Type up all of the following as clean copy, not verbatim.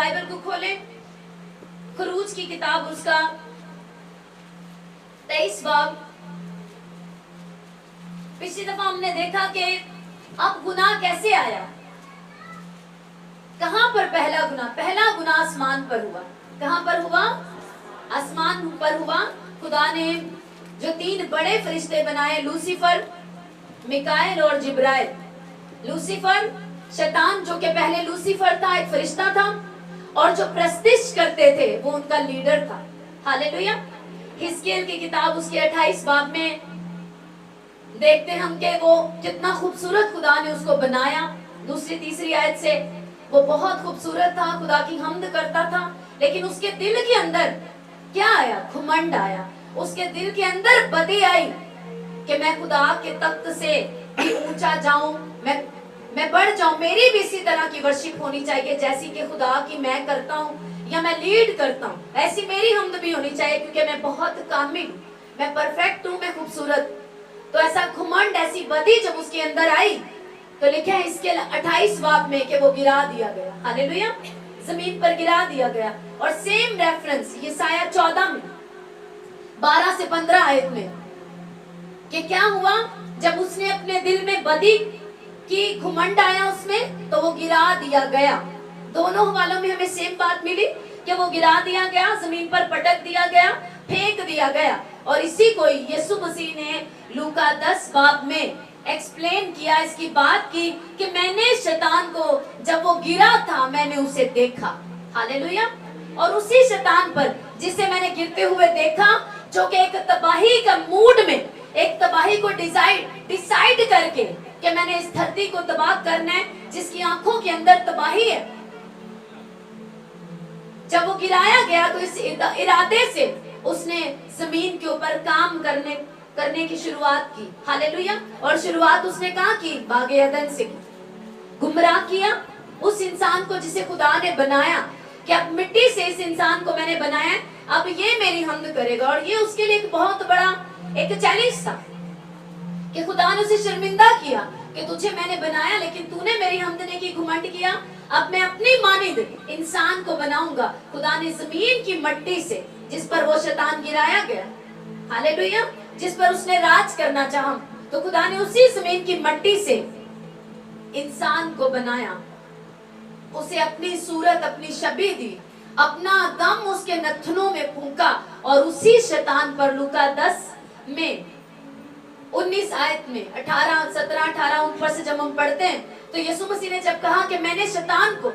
Bible को खोले, खरूज की किताब उसका 23 बाब। पिछली दफा हमने देखा कि अब गुनाह कैसे आया, कहां पर पहला गुनाह आसमान पर हुआ। कहां पर हुआ? आसमान पर हुआ। खुदा ने जो 3 बड़े फरिश्ते बनाए, लूसीफर, मिकाएल और जिब्राइल। लूसीफर शैतान, जो कि पहले लूसीफर था, एक फरिश्ता था, और जो प्रस्तिश करते थे वो उनका लीडर था। हालेलुया। हिजकिय्याह की किताब उसके 28 बाब में देखते हम कि वो कितना खूबसूरत खुदा ने उसको बनाया। दूसरी तीसरी आयत से वो बहुत खूबसूरत था, खुदा की हम्द करता था, लेकिन उसके दिल के अंदर क्या आया? घमंड आया। उसके दिल के अंदर बदी आई कि मैं खुदा के तख्त से भी ऊंचा जाऊं, मैं बढ़ जाऊं, मेरी भी इसी तरह की वर्शिप होनी चाहिए जैसी कि खुदा की मैं करता हूं या मैं लीड करता हूं, ऐसी मेरी हम्द भी होनी चाहिए, क्योंकि मैं बहुत कामिल, मैं परफेक्ट हूं, मैं खूबसूरत। तो ऐसा घमंड, ऐसी बदी जब उसके अंदर आई तो लिखा है इसके 28 बाब में कि वो गिरा दिया गया। हालेलुया। जमीन पर गिरा दिया गया। और सेम रेफरेंस यशायाह 14 में 12 से 15 आयत में कि क्या हुआ जब उसने अपने दिल में बदी की, घमंड आया उसमें, तो वो गिरा दिया गया। दोनों हवालों में हमें सेम बात मिली कि वो गिरा दिया गया, जमीन पर पटक दिया गया, फेंक दिया गया। और इसी को यीशु मसीह ने लूका 10 बाब में एक्सप्लेन किया, इसकी बात की कि मैंने शैतान को जब वो गिरा था मैंने उसे देखा। हालेलुया। और उसी शैतान पर जिसे मैंने गिरते हुए देखा, जो कि एक तबाही का मूड में, एक तबाही को डिसाइड करके कि मैंने इस धरती को तबाह करना है, जिसकी आंखों के अंदर तबाही है, जब वो गिराया गया तो इस इरादे से उसने जमीन के ऊपर काम करने की शुरुआत की। हालेलुया। और शुरुआत उसने कहाँ की? बागे अदन से की। गुमराह किया उस इंसान को जिसे खुदा ने बनाया कि अब मिट्टी से इस इंसान को मैंने बनाया, अब ये मेरी हम्द करेगा। और ये उसके लिए एक बहुत बड़ा एक चैलेंज था कि खुदा ने उसे शर्मिंदा किया कि तुझे मैंने बनाया लेकिन तूने मेरी हम्द नहीं की, घमंड किया, अब मैं अपनी मानिंद इंसान को बनाऊंगा। खुदा ने जमीन की मट्टी से, जिस पर वो शैतान गिराया गया, हालेलुया, जिस पर उसने राज करना चाहा, तो खुदा ने उसी जमीन की मट्टी से इंसान को बनाया, उसे अपनी सूरत, अपनी शबीह दी, अपना दम उसके नथनों में फूंका। और उसी शैतान पर लूका 10 में 19 आयत में 17, 18 उन पर से जब हम पढ़ते हैं तो यीशु मसीह ने जब कहा कि मैंने शैतान को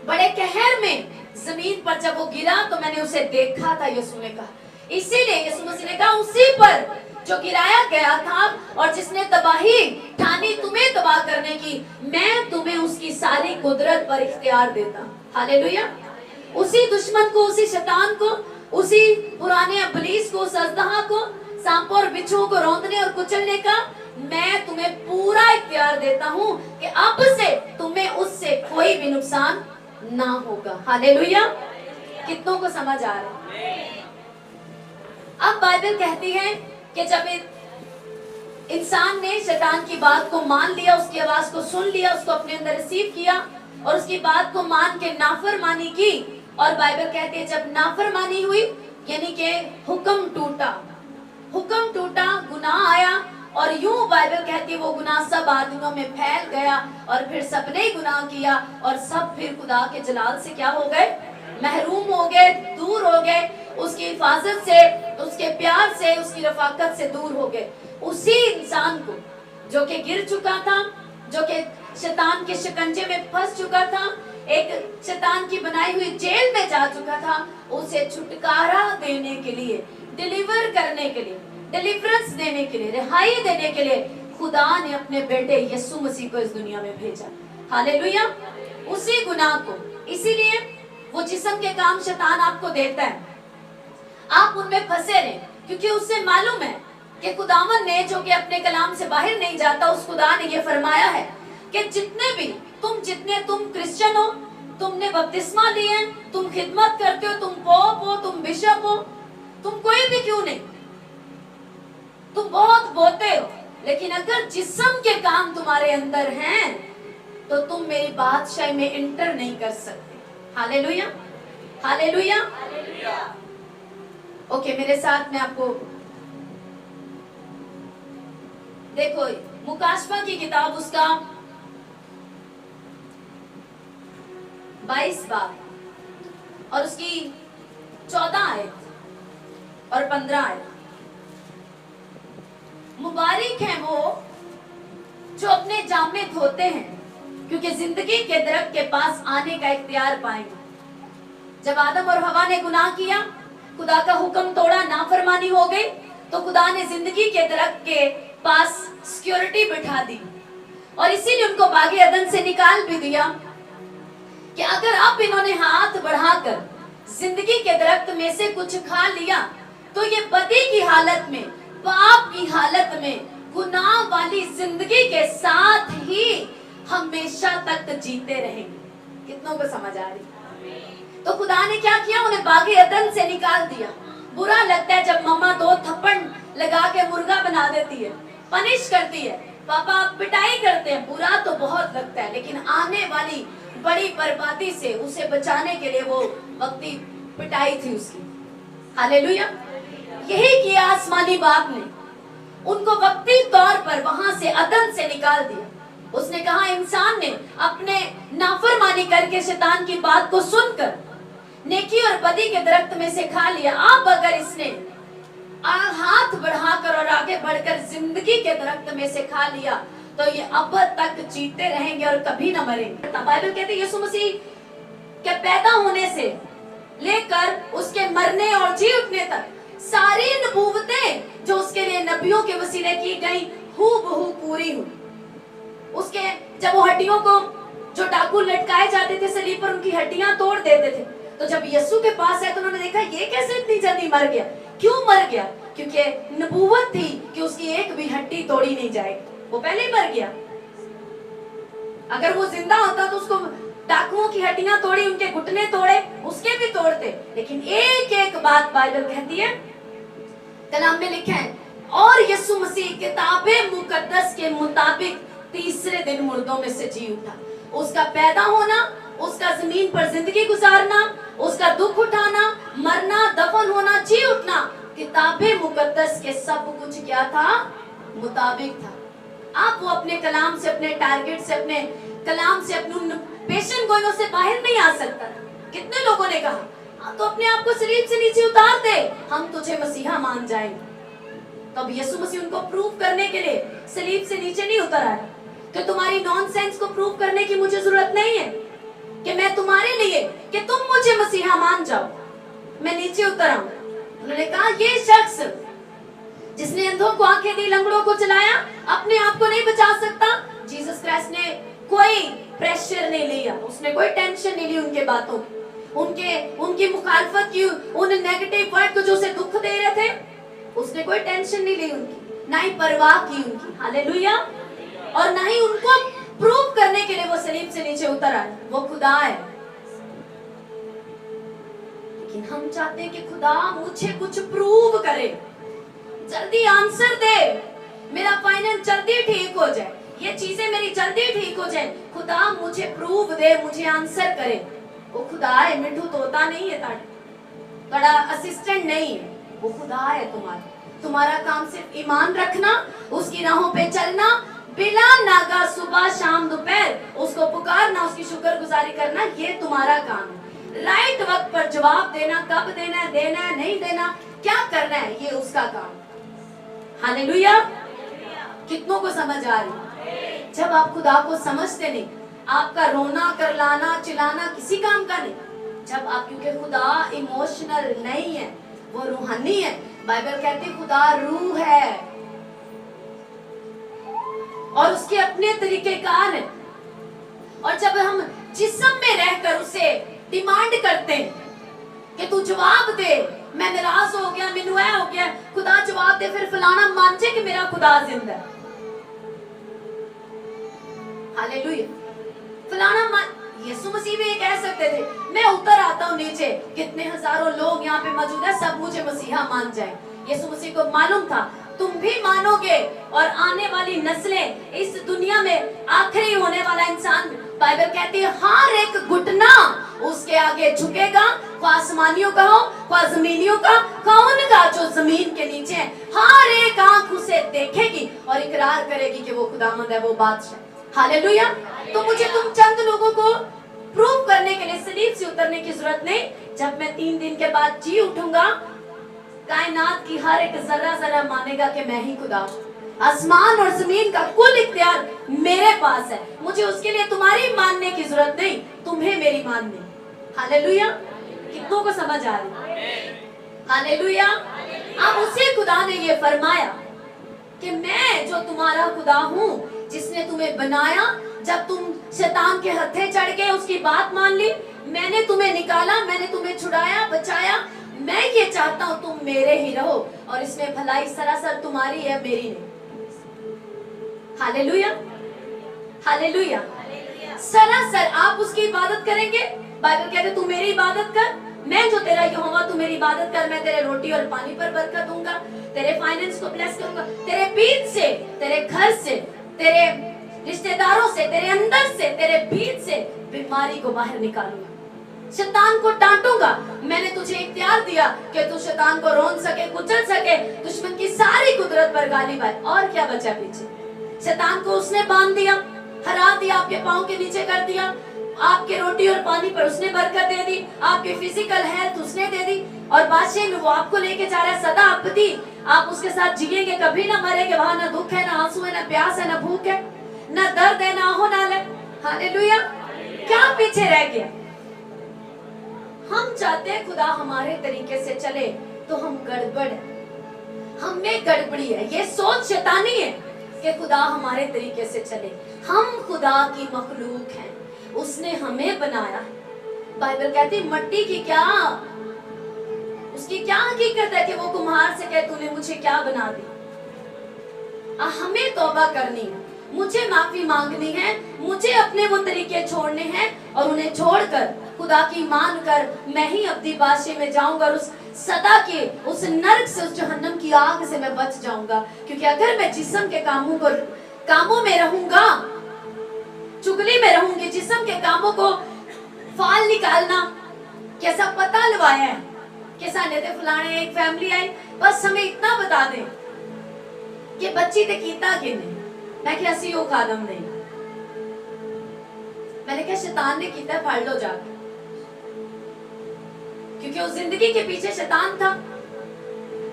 बड़े कहर में जमीन पर जब वो गिरा तो मैंने उसे देखा था, यीशु ने कहा। इसीलिए यीशु मसीह ने कहा उसी पर जो गिराया गया था और जिसने तबाही ठानी तुम्हें तबाह करने की, मैं तुम्हें उसकी सारी कुदरत पर इख्तियार देता। हालेलुया। उसी दुश्मन को, उसी शैतान को, उसी पुराने इब्लीस को, सजदहा को, सांपों और बिच्छुओं को रौंदने और कुचलने का मैं तुम्हें पूरा इख्तियार देता हूं कि अब से तुम्हें उससे कोई भी नुकसान ना होगा। हालेलुया। कितनों को समझ आ रहा है? अब बाइबल कहती है कि जब इंसान ने शैतान की बात को मान लिया, उसकी आवाज को सुन लिया, उसको अपने अंदर रिसीव किया और उसकी बात को मान के नाफरमानी की, और बाइबल कहती है जब नाफरमानी हुई यानी कि हुक्म टूटा, गुनाह आया, और यूं बाइबल कहती है वो गुनाह सब आदमियों में फैल गया और फिर सबने गुनाह किया और सब फिर खुदा के जलाल से क्या हो गए? महरूम हो गए, दूर हो गए, उसकी हिफाजत से, उसके प्यार से, उसकी रफाकत से दूर हो गए। उसी इंसान को जो कि गिर चुका था, जो कि शैतान के शिकंजे में फंस चुका था, एक शैतान की बनाई हुई जेल में जा चुका था, उसे छुटकारा देने के लिए, डिलीवर करने के लिए, डिलीवरेंस देने के लिए, रिहाई देने के लिए खुदा ने अपने बेटे यीशु मसीह को इस दुनिया में भेजा। हालेलुया। उसी गुनाह को, इसीलिए वो जिस्म के काम शैतान आपको देता है, आप उनमें फंसे रहे, क्योंकि उससे मालूम है कि खुदावन ने, जो कि अपने कलाम से बाहर नहीं जाता, उस खुदा ने ये फरमाया है कि जितने तुम क्रिश्चियन हो, तुमने बपतिस्मा लिए, तुम खिदमत करते हो, तुम पोप हो, तुम बिशप हो, तुम कोई भी क्यों नहीं, तुम बहुत बोते हो, लेकिन अगर जिस्म के काम तुम्हारे अंदर हैं तो तुम मेरी बादशाही में इंटर नहीं कर सकते। Hallelujah, hallelujah. ओके, मेरे साथ में आपको देखो मुकाशवा की किताब उसका 22 बाब और उसकी 14 आयत और 15 आयत। मुबारक है वो जो अपने जामे धोते हैं, क्योंकि जिंदगी के दरख्त के पास आने का इख्तियार पाएंगे। जब आदम और हवा ने गुनाह किया, खुदा का हुक्म तोड़ा, नाफरमानी हो गई, तो खुदा ने जिंदगी के दरख्त के पास सिक्योरिटी बिठा दी और इसीलिए उनको बागे अदन से निकाल भी दिया कि अगर अब इन्होंने हाथ बढ़ाकर जिंदगी के दरख्त में से कुछ खा लिया तो ये बदी की हालत में, पाप की हालत में, गुनाह वाली जिंदगी के साथ ही हमेशा तक जीते रहेंगे। कितनों को समझ आ रही? तो खुदा ने क्या किया? उन्हें बागे अदन से निकाल दिया। बुरा लगता है जब मम्मा 2 थप्पड़ लगा के मुर्गा बना देती है, पनिश करती है, पापा पिटाई करते हैं, बुरा तो बहुत लगता है, लेकिन आने वाली बड़ी बर्बादी से उसे बचाने के लिए वो वक्ती पिटाई थी उसकी। हालेलुया। यही किया आसमानी बाप ने, उनको वक्ती तौर पर वहां से अदन से निकाल दिया। उसने कहा इंसान ने अपने नाफरमानी करके शैतान की बात को सुनकर नेकी और बदी के दरख्त में से खा लिया। अब अगर इसने हाथ बढ़ाकर और आगे बढ़कर जिंदगी के दरख्त में से खा लिया तो ये अब तक जीते रहेंगे और कभी न मरेंगे। बाइबल कहती है यीशु मसीह के पैदा होने से लेकर उसके मरने और जी उठने तक सारी नबूवतें जो उसके लिए नबियों के वसीले की गई हूबहू पूरी हुई। उसके जब वो हड्डियों को, जो डाकू लटकाए जाते थे सलीब पर, उनकी हड्डियां तोड़ देते थे, तो जब यीशु के पास आए तो उन्होंने देखा ये कैसे इतनी जल्दी मर गया। क्यों मर गया? क्योंकि नबूवत थी कि उसकी एक भी हड्डी तोड़ी नहीं जाएगी, वो पहले ही मर गया। अगर वो जिंदा होता तो उसको डाकुओं की हड्डियां तोड़ी, उनके घुटने तोड़े, उसके भी तोड़ते, लेकिन एक एक बात बाइबल कहती है, कलाम में लिखा है, और यीशु मसीह किताबे मुकद्दस के मुताबिक तीसरे दिन मुर्दों में से जी उठा। उसका पैदा होना, उसका जमीन पर जिंदगी गुजारना, उसका दुख उठाना, मरना, दफन होना, जी उठना, किताबे मुकद्दस के सब कुछ क्या था? मुताबिक था। आप वो अपने कलाम से, अपने टारगेट से, अपने कलाम से, अपने पेशन गोइंग से बाहर नहीं आ सकता। कितने लोगों ने कहा तो अपने आप को सलीब से नीचे उतार दे, हम तुझे मसीहा मान जाएंगे। तब यीशु मसीह उनको प्रूव करने के लिए सलीब से नीचे नहीं उतर आया कि तुम्हारी नॉनसेंस को प्रूव करने की मुझे जरूरत नहीं है कि मैं तुम्हारे लिए कि तुम मुझे मसीहा मान जाओ, मैं नीचे उतर आऊं। उन्होंने कहा ये शख्स जिसने अंधों को आंखें दी, लंगड़ों को चलाया, अपने आप को नहीं बचा सकता। जीसस क्राइस्ट ने कोई प्रेशर नहीं लिया, उसने कोई टेंशन नहीं ली उनके बातों की, उनकी मुखालफत की, उन नेगेटिव वर्ड को जो उसे दुख दे रहे थे, उसने कोई टेंशन नहीं ली उनकी, ना ही परवाह की उनकी। हालेलुया। और ना ही उनको प्रूव करने के लिए वो सलीब से नीचे उतर आए। वो खुदा है, लेकिन हम चाहते हैं कि खुदा मुझे कुछ प्रूव करे, जल्दी आंसर दे, मेरा फाइनेंस जल्दी ठीक हो जाए, ये चीजें मेरी जल्दी ठीक हो जाए। खुदा मुझे प्रूव दे, मुझे आंसर करे। वो खुदा है, मिठू तोता नहीं है, बड़ा असिस्टेंट नहीं है, वो खुदा है तुम्हारा काम सिर्फ ईमान रखना, उसकी राहों पे चलना, बिला नागा सुबह शाम दोपहर उसको पुकारना, उसकी शुक्रगुजारी करना, ये तुम्हारा काम है। राइट वक्त पर जवाब देना, कब देना है नहीं देना, क्या करना है, ये उसका काम। हालेलुया। कितनों को समझ आ रही? जब आप खुदा को समझते नहीं, आपका रोना, करलाना, चिल्लाना किसी काम का नहीं। जब आप, क्योंकि खुदा इमोशनल नहीं है, वो रूहानी है। बाइबल कहती है खुदा रूह है और उसके अपने तरीके कार है। और जब हम जिस्म में रहकर उसे डिमांड करते हैं कि तू जवाब दे, मैं नाराज हो गया, मैनू ऐ हो गया, खुदा जवाब दे, फिर फलाना मान जे कि मेरा खुदा जिंदा है। हालेलुया। फलाना मान, यीशु मसीह भी ये कह सकते थे, मैं उतर आता हूँ नीचे, कितने हजारों लोग यहाँ पे मौजूद है, सब मुझे मसीहा मान जाए। यीशु मसीह को मालूम था तुम भी मानोगे और आने वाली नस्लें, इस दुनिया में आखिरी होने वाला इंसान, बाइबल कहती है हर एक घुटना उसके आगे झुकेगा, ख्वाह आसमानियों का हो, ख्वाह जमीनियों का, ख्वाह उनका जो जमीन के नीचे है, हर एक आंख उसे देखेगी और इकरार करेगी कि वो खुदावंद है, वो बादशाह। हालेलुया। तो मुझे तुम चंद लोगों को प्रूव करने के लिए सलीब से उतरने की जरूरत नहीं। जब मैं 3 दिन के बाद जी उठूंगा, कायनात की हर एक जरा जरा मानेगा कि मैं ही खुदा हूं। आसमान और जमीन का कुल इख्तियार मेरे पास है। मुझे उसके लिए तुम्हारी मानने की जरूरत नहीं, तुम्हें मेरी माननी। हालेलुया। कितनों को समझ आ रही? हालेलुया। अब उसी खुदा ने ये फरमाया कि मैं जो तुम्हारा खुदा हूं, जिसने तुम्हें बनाया, जब तुम शैतान के हत्थे चढ़ के उसकी बात मान ली, मैंने तुम्हें निकाला, मैंने तुम्हें छुड़ाया, बचाया। मैं ये चाहता हूं तुम मेरे ही रहो और इसमें भलाई सरासर तुम्हारी है, मेरी नहीं। हालेलुया। हालेलुया। सरासर आप उसकी इबादत करेंगे। बाइबल कहते तू मेरी इबादत कर, मैं जो तेरा यहोवा, तू मेरी इबादत कर, मैं तेरे रोटी और पानी पर बरकत दूंगा, तेरे फाइनेंस को ब्लेस करूंगा, तेरे बीच से, तेरे घर से, तेरे रिश्तेदारों से, तेरे अंदर से, तेरे बीच से बीमारी को बाहर निकालूंगा, शैतान को डांटूंगा। मैंने तुझे इख्तियार दिया कि तू शैतान को रोन सके, कुचल सके, दुश्मन की सारी कुदरत पर गालिब आए। और क्या बचा पीछे? शैतान को उसने बांध दिया, हरा दिया, आपके पांव के नीचे कर दिया, आपके रोटी और पानी पर उसने बरकत दे दी, आपके फिजिकल हेल्थ उसने दे दी, और बादशाह में वो आपको लेके जा रहा है सदा अबदी। आप उसके साथ जिएंगे, कभी ना मरेंगे। वहां ना दुख है, ना आंसू है, ना प्यास है, ना भूख है, ना दर्द है, ना हो ना ले। हालेलुया। क्या पीछे रह गया? हम चाहते हैं खुदा हमारे तरीके से चले, तो हम गड़बड़ है, हम में गड़बड़ी है। ये सोच शैतानी है कि खुदा हमारे तरीके से चले। हम खुदा की मखलूक हैं, उसने हमें बनाया। बाइबल कहती मट्टी की क्या, उसकी क्या हकीकत है कि वो कुम्हार से कहे तूने मुझे क्या बना दी। हमें तौबा करनी है, मुझे माफी मांगनी है, मुझे अपने वो तरीके छोड़ने हैं और उन्हें छोड़कर खुदा की मान कर मैं ही अपनी बादशाह में जाऊंगा और उस सदा के उस नरक से, उस जहन्नम की आग से मैं बच जाऊंगा। क्योंकि अगर मैं जिस्म के कामों में रहूंगा, चुगली में रहूंगी, जिस्म के कामों को फाल निकालना, कैसा पता लवाया है, कैसा लेते फलाने एक फैमिली आई, बस हमें इतना बता दें कि बच्ची ते कीता कि नहीं। मैं क्या सी खादम नहीं, मैंने कहा शैतान ने कीता, फाड़ लो जाके, क्योंकि उस जिंदगी के पीछे शैतान था।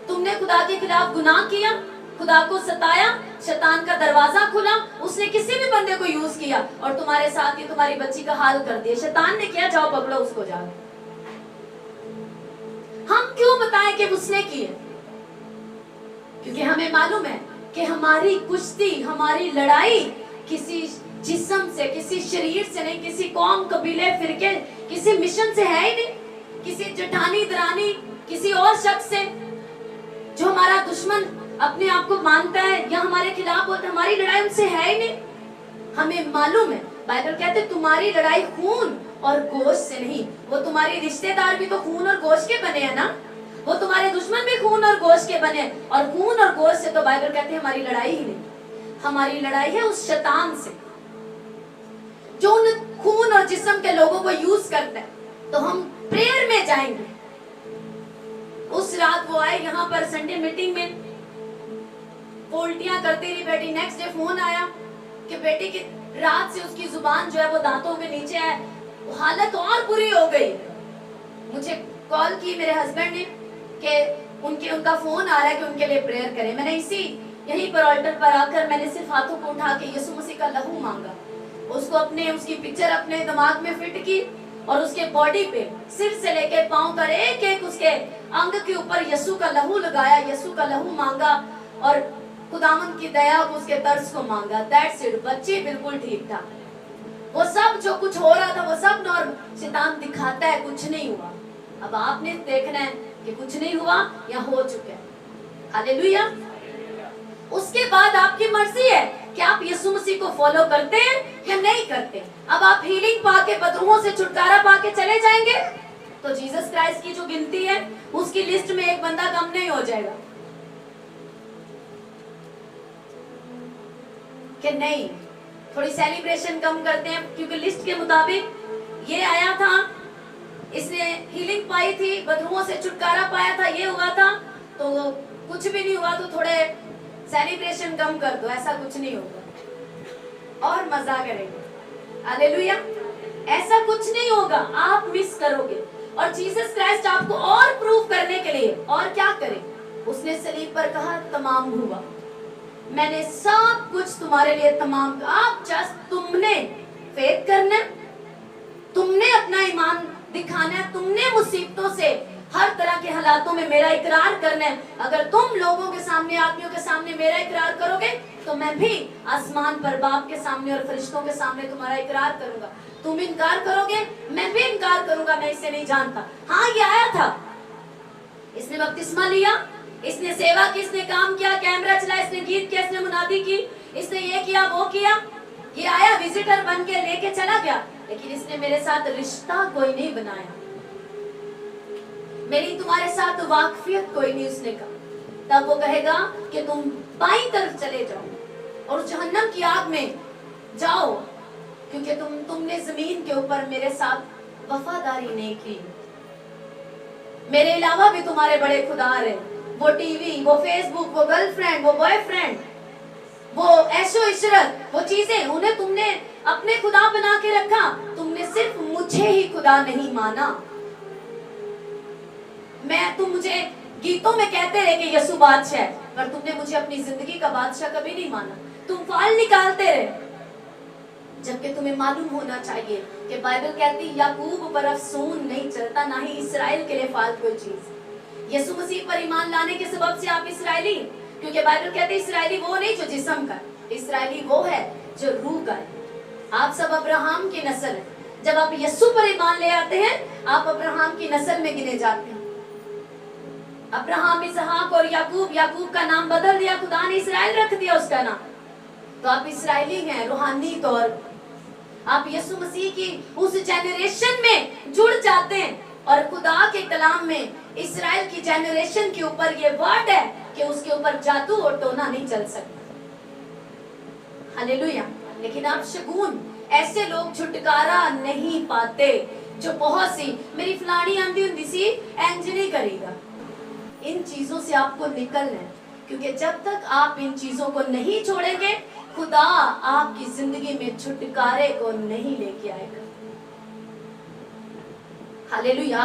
तुमने खुदा के खिलाफ गुनाह किया, खुदा को सताया, शैतान का दरवाजा खुला, उसने किसी भी बंदे को यूज किया और तुम्हारे साथ ही तुम्हारी बच्ची का हाल कर दिया। शैतान ने किया, जाओ पकड़ो उसको जाके। हम क्यों बताएं कि उसने किए? क्योंकि हमें मालूम है कि हमारी कुश्ती, हमारी लड़ाई किसी जिस्म से, किसी शरीर से नहीं, किसी कौम, कबीले, फिरके, किसी मिशन से है ही नहीं, किसी जेठानी, दरानी, किसी और शख्स से जो हमारा दुश्मन अपने आप को मानता है या हमारे खिलाफ बोलता है। हमारी लड़ाई उनसे है ही नहीं। हमें मालूम है, बाइबल कहते तुम्हारी लड़ाई खून और गोश्त से नहीं। वो तुम्हारे रिश्तेदार भी तो खून और गोश्त के बने हैं ना, वो तुम्हारे दुश्मन भी खून और गोश्त के बने, और खून और गोश्त से तो बाइबल कहते हैं हमारी लड़ाई ही नहीं। हमारी लड़ाई है उस शैतान से जो उन खून और जिस्म के लोगों को यूज करता है। तो हम प्रेयर में जाएंगे। उस रात वो आए यहाँ पर संडे मीटिंग में, उल्टियां करती रही बेटी। नेक्स्ट डे फोन आया कि बेटी की रात से उसकी जुबान जो है वो दांतों के नीचे है, हालत और बुरी हो गई। मुझे कॉल की मेरे हस्बैंड ने कि उनका फोन आ रहा है कि उनके लिए प्रेयर करें। मैंने यहीं पर ऑल्टर पर आकर मैंने सिर्फ हाथों को उठा के यीशु मसीह का लहू मांगा, उसकी पिक्चर अपने दिमाग में फिट की और उसके बॉडी पे सिर से लेके पांव तक एक एक उसके अंग के ऊपर यीशु का लहू लगाया, यीशु का लहू मांगा और खुदावंद की दया को, उसके तरस को मांगा। That's it. बच्ची बिल्कुल ठीक था। वो सब जो कुछ हो रहा था वो सब नॉर्मल। शैतान दिखाता है कुछ नहीं हुआ। अब आपने देखना है कि कुछ नहीं हुआ या हो चुका है। हालेलुया। उसके बाद आपकी मर्जी है कि आप यीशु मसीह को फॉलो करते हैं या नहीं करते। अब आप हीलिंग पाके, बदरूहों से छुटकारा पाके चले जाएंगे तो जीसस क्राइस्ट की जो गिनती है उसकी लिस्ट में एक बंदा कम नहीं हो जाएगा कि नहीं थोड़ी सेलिब्रेशन कम करते हैं, क्योंकि लिस्ट के मुताबिक ये आया था इसने हीलिंग पाई थी, बदबुओं से छुटकारा पाया था, ये हुआ था, तो कुछ भी नहीं हुआ तो थोड़े सेलिब्रेशन कम कर दो, ऐसा कुछ नहीं होगा और मजा करेंगे। हालेलुया। ऐसा कुछ नहीं होगा, आप मिस करोगे। और जीसस क्राइस्ट आपको और प्रूव करने के लिए और क्या करे, उसने सलीब पर कहा तमाम हुआ, मैंने सब कुछ तुम्हारे लिए तमाम। आप जस्ट तुमने फेथ करना, तुमने अपना ईमान दिखाना है, तुमने मुसीबतों से हर तरह के हालातों में मेरा इकरार करना है। अगर तुम लोगों के सामने, आदमियों के सामने मेरा इकरार करोगे तो मैं भी आसमान पर बाप के सामने और फरिश्तों के सामने तुम्हारा इकरार करूंगा। तुम इनकार करोगे, मैं भी इनकार करूंगा, मैं इसे नहीं जानता। हाँ, ये आया था, इसने बपतिस्मा लिया, इसने सेवा की, इसने काम किया, कैमरा चलाया, इसने गीत किया, इसने मुनादी की, इसने ये किया वो किया, ये आया विजिटर बन के लेके चला गया, लेकिन इसने मेरे साथ रिश्ता कोई नहीं बनाया, मेरी तुम्हारे साथ वाकफियत कोई नहीं उसने कहा। तब वो कहेगा कि तुम बाईं तरफ चले जाओ और जहन्नम की आग में जाओ, क्योंकि तुमने जमीन के ऊपर मेरे साथ वफादारी नहीं की। मेरे अलावा भी तुम्हारे बड़े खुदार हैं, वो टीवी, वो फेसबुक, वो गर्लफ्रेंड, वो बॉयफ्रेंड, वो ऐशो इशरत, वो चीजें, उन्हें तुमने अपने खुदा बना के रखा, तुमने सिर्फ मुझे ही खुदा नहीं माना। तुम मुझे गीतों में कहते रहे कि यसु बादशाह है, पर तुमने मुझे अपनी जिंदगी का बादशाह कभी नहीं माना। तुम फाल निकालते रहे, जबकि तुम्हें मालूम होना चाहिए कि बाइबल कहती याकूब पर अफसून नहीं चलता, ना ही इस्राएल के लिए फाल कोई चीज। यसु मसीह पर ईमान लाने के सबब से आप इस्राएली, क्योंकि बाइबल कहती इस्राएली वो नहीं जो जिस्म का, इस्राएली वो है जो रूह का है। आप सब अब्राहम की नस्ल है। जब आप यसु पर ईमान ले आते हैं, आप अब्राहम की नस्ल में गिने जाते हैं। अब्राहम, इसहाक और याकूब, याकूब का नाम बदल दिया, खुदा ने इस्राएल रख दिया उसका नाम, तो आप इस्राएली हैं रूहानी तौर। आप यसु मसीह की उस जेनरेशन में जुड़ जाते हैं, और खुदा के कलाम में इस्राएल की जेनरेशन के ऊपर ये वर्ड है कि उसके ऊपर जादू और टोना नहीं चल सकता। हालेलुया। लेकिन आप शगुन, ऐसे लोग छुटकारा नहीं पाते जो बहुत सी मेरी फलानी आंधी हुंदी सी इंज नहीं करेगा। इन चीजों से आपको निकलना है, क्योंकि जब तक आप इन चीजों को नहीं छोड़ेंगे, खुदा आपकी जिंदगी में छुटकारे को नहीं लेके आएगा। हालेलुया।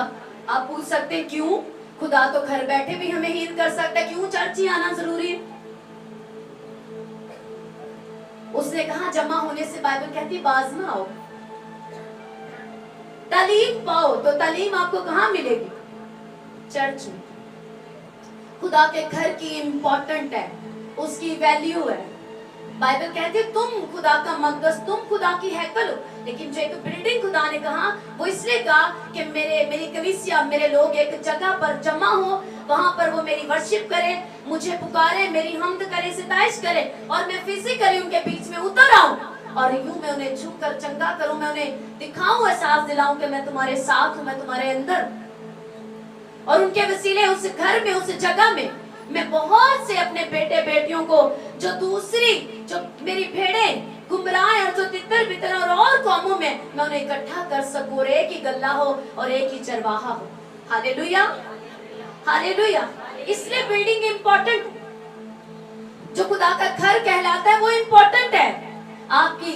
आप पूछ सकते हैं क्यों? खुदा तो घर बैठे भी हमें हील कर सकता है, क्यों चर्च ही आना जरूरी है? उसने कहा जमा होने से बाइबल कहती बाज ना आओ, तालीम पाओ। तो तालीम आपको कहाँ मिलेगी? चर्च में। खुदा के घर की इंपॉर्टेंट है, उसकी वैल्यू है। बाइबल कहती है तुम खुदा का मकदस, तुम खुदा की हैकल हो। लेकिन जो एक बिल्डिंग खुदा ने कहा, वो इसलिए कहा कि मेरी कलीसिया, मेरे लोग एक जगह पर जमा हो, वहां पर वो मेरी वर्शिप करें, मुझे पुकारे, मेरी हमद करें, सिताइश करें, और मैं फिजिकली उनके बीच में उतर आऊं और यूं मैं उन्हें छू कर चंगा करूं, मैं उन्हें दिखाऊं, एहसास दिलाऊं कि मैं तुम्हारे साथ हूं, मैं तुम्हारे अंदर। और उनके वसीले उस घर में, उस जगह में मैं बहुत से अपने बेटे बेटियों को, जो दूसरी, जो मेरी भेड़ें गुमराह और जो तितर बितर और कौमों में, मैं उन्हें इकट्ठा कर सकूं और एक ही गल्ला हो और एक ही चरवाहा हो। Hallelujah, hallelujah. इसलिए बिल्डिंग इंपॉर्टेंट, जो खुदा का घर कहलाता है वो इंपॉर्टेंट है। आपकी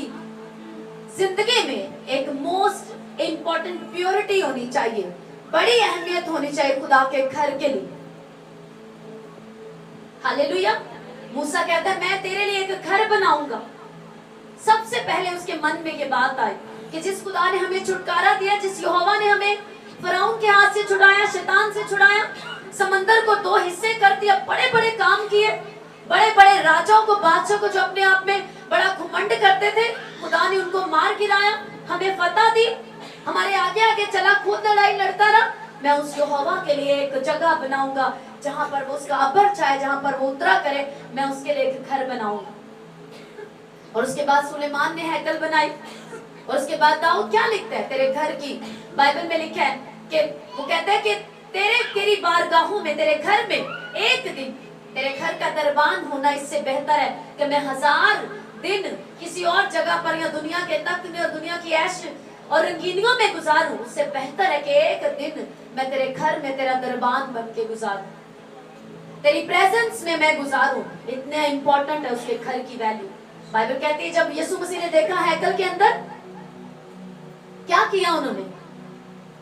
जिंदगी में एक मोस्ट इंपॉर्टेंट प्योरिटी होनी चाहिए, बड़ी अहमियत होनी चाहिए खुदा के घर के लिए। हालेलुया। मूसा कहता है मैं तेरे लिए एक घर बनाऊंगा। सबसे पहले उसके मन में ये बात आई कि जिस खुदा ने हमें छुटकारा दिया, जिस यहोवा ने हमें फराउन के हाथ से छुड़ाया, शैतान से छुड़ाया, समंदर को 2 हिस्से कर दिया, बड़े बड़े काम किए, बड़े बड़े राजाओं को, बादशाह को जो अपने आप में बड़ा घमंड करते थे, खुदा ने उनको मार गिराया, हमें फतह दी, हमारे आगे आगे चला, खुद लड़ाई लड़ता रहा। मैं उस यहोवा के लिए एक जगह बनाऊंगा जहां पर वो उसका अबर छाए, जहां पर वो उतरा करे, मैं उसके लिए एक घर बनाऊंगा। और उसके बाद सुलेमान ने हैकल बनाई, और उसके बाद दाऊद क्या लिखता है तेरे घर की, बाइबल में लिखा है कि वो कहता है कि तेरी बारगाहों में, तेरे घर में एक दिन तेरे घर का दरबान होना इससे बेहतर है कि मैं 1000 दिन किसी और जगह पर या दुनिया के तख्त में और दुनिया की ऐश और रंगीनियों में गुजारूं, उससे बेहतर है कि एक दिन मैं तेरे घर में तेरा दरबान बन के गुजारूं, तेरी प्रेजेंस में मैं गुजारूं। इतने इंपॉर्टेंट है उसके घर की वैल्यू। बाइबल कहती है जब यीशु मसीह ने देखा हैकल के अंदर, क्या किया उन्होंने?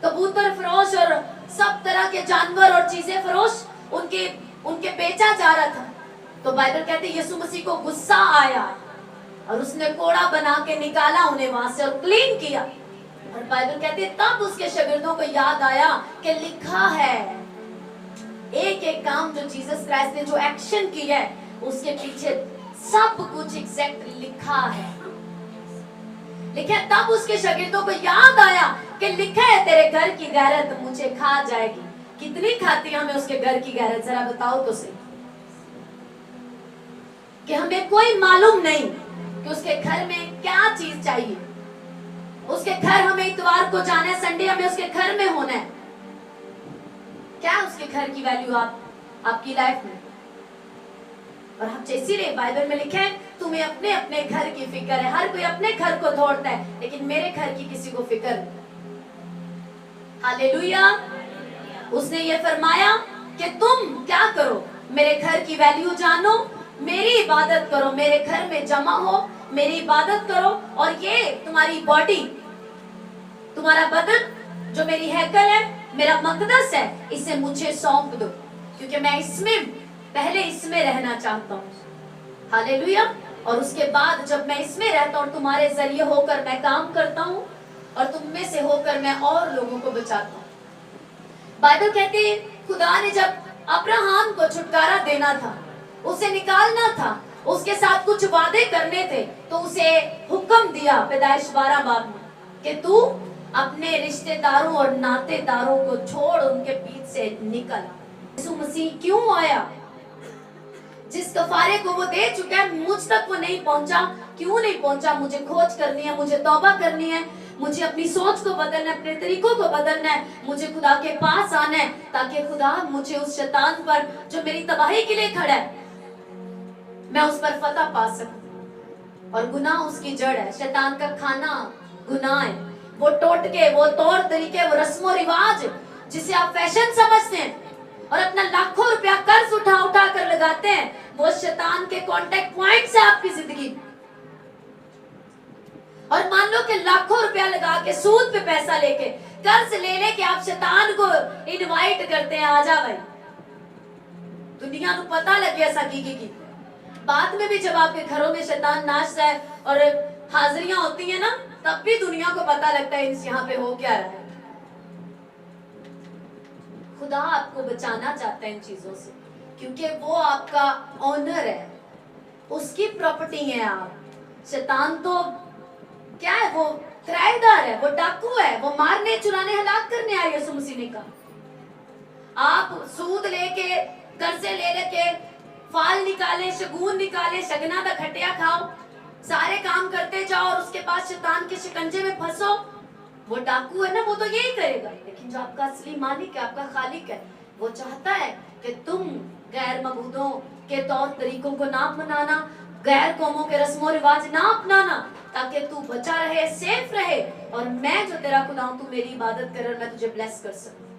कबूतर फरोश और सब तरह के जानवर और चीजें फरोश उनके बेचा जा रहा था। तो बाइबल कहती है यीशु मसीह को गुस्सा आया और उसने कोड़ा बना के निकाला उन्हें वहां से और क्लीन किया। और बाइबल कहती है तब उसके शागिर्दों को याद आया कि लिखा है, एक एक काम जो जीसस क्राइस्ट ने जो एक्शन किया है उसके पीछे सब कुछ एग्जैक्ट लिखा है। लिखा है, तब उसके शागिर्दों को याद आया कि लिखा है तेरे घर की गैरत मुझे खा जाएगी। कितनी खाती हमें उसके घर की गैरत, जरा बताओ तो सही। कि हमें कोई मालूम नहीं कि उसके घर में क्या चीज चाहिए। उसके घर हमें इतवार को जाना है, संडे हमें उसके घर में होना है। क्या उसके घर की वैल्यू आपकी लाइफ में? और हम इसीलिए बाइबल में लिखा है तुम्हें अपने अपने घर की फिक्र है। हर कोई अपने घर को दौड़ता है लेकिन मेरे घर की किसी को फिक्र नहीं। हालेलुया। उसने ये फरमाया कि तुम क्या करो, मेरे घर की वैल्यू जानो, मेरी इबादत करो, मेरे घर में जमा हो, मेरी इबादत करो और ये तुम्हारी बॉडी, तुम्हारा बदन जो मेरी हैकल है, मेरा मकदस है, इसे मुझे सौंप दो क्योंकि मैं पहले इसमें रहना चाहता हूँ। हालेलुया। और उसके बाद जब मैं इसमें रहता हूँ तुम्हारे जरिए होकर मैं काम करता हूँ और तुम में से होकर मैं और लोगों को बचाता हूँ। बाइबल कहती है खुदा ने जब अब्राहम को छुटकारा देना था, उसे निकालना था, उसके साथ कुछ वादे करने थे, तो उसे हुक्म दिया पैदाइश 12 बाब में कि तू अपने रिश्तेदारों और नातेदारों को छोड़ उनके बीच से निकल। यीशु मसीह क्यों आया? जिस कफारे को वो दे चुका है मुझ तक वो नहीं पहुंचा। क्यों नहीं पहुंचा? मुझे खोज करनी है, मुझे तौबा करनी है, मुझे अपनी सोच को बदलना है, अपने तरीकों को बदलना है, मुझे खुदा के पास आना है ताकि खुदा मुझे उस शैतान पर जो मेरी तबाही के लिए खड़ा है मैं उस पर फतह पा सकूं। और गुनाह उसकी जड़ है, शैतान का खाना गुनाह है। वो टोटके, वो तौर तरीके, वो रस्मो रिवाज जिसे आप फैशन समझते हैं और अपना लाखों रुपया कर्ज उठा कर लगाते हैं, वो शैतान के कांटेक्ट पॉइंट्स है आपकी जिंदगी। और मान लो कि लाखों रुपया लगा के सूद पे पैसा लेके कर्ज ले के आप शैतान को इनवाइट करते हैं, आजा भाई। दुनिया को पता लग गया सकी की बाद में भी जब आपके घरों में शैतान नाचता है और हाजिरियां होती है ना, तब भी दुनिया को पता लगता है इस यहाँ पे हो क्या रहा है। खुदा आपको बचाना चाहता है इन चीजों से क्योंकि वो आपका ऑनर है, उसकी प्रॉपर्टी है आप। शैतान तो क्या है? वो किराएदार है, वो डाकू है, वो मारने चुराने हलाक करने आया। यीशु मसीह ने कहा आप सूद लेके कर्जे ले लेके फाल निकाले, शगुन निकाले, शगना दा खटिया खाओ, सारे काम करते जाओ और उसके बाद शैतान के शिकंजे में फंसो। वो डाकू है ना, वो तो यही करेगा। लेकिन जो आपका असली मालिक है, आपका खालिक है, वो चाहता है कि तुम गैर मबूदों के तौर तरीकों को ना अपनाना, गैर कौमों के रस्मो रिवाज ना अपनाना, ताकि तू बचा रहे, सेफ रहे और मैं जो तेरा खुदा हूं, तू मेरी इबादत कर और मैं तुझे ब्लेस कर सकूं।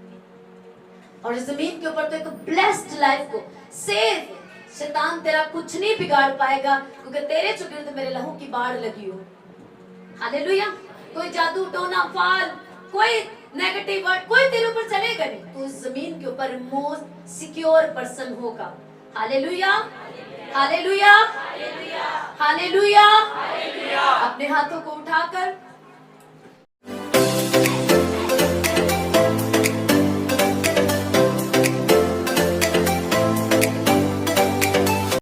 और इस जमीन के ऊपर तो एक ब्लेस्ड लाइफ को सेफ, शैतान तेरा कुछ नहीं बिगाड़ पाएगा क्योंकि तेरे चुगिर्द मेरे लहू की बाढ़ लगी हो। हालेलुया। कोई जादू टोना फाल, कोई नेगेटिव वर्ड, कोई तेरे ऊपर चलेगा नहीं। तू इस जमीन के ऊपर मोस्ट सिक्योर पर्सन होगा। Hallelujah, hallelujah, hallelujah. अपने हाथों को उठाकर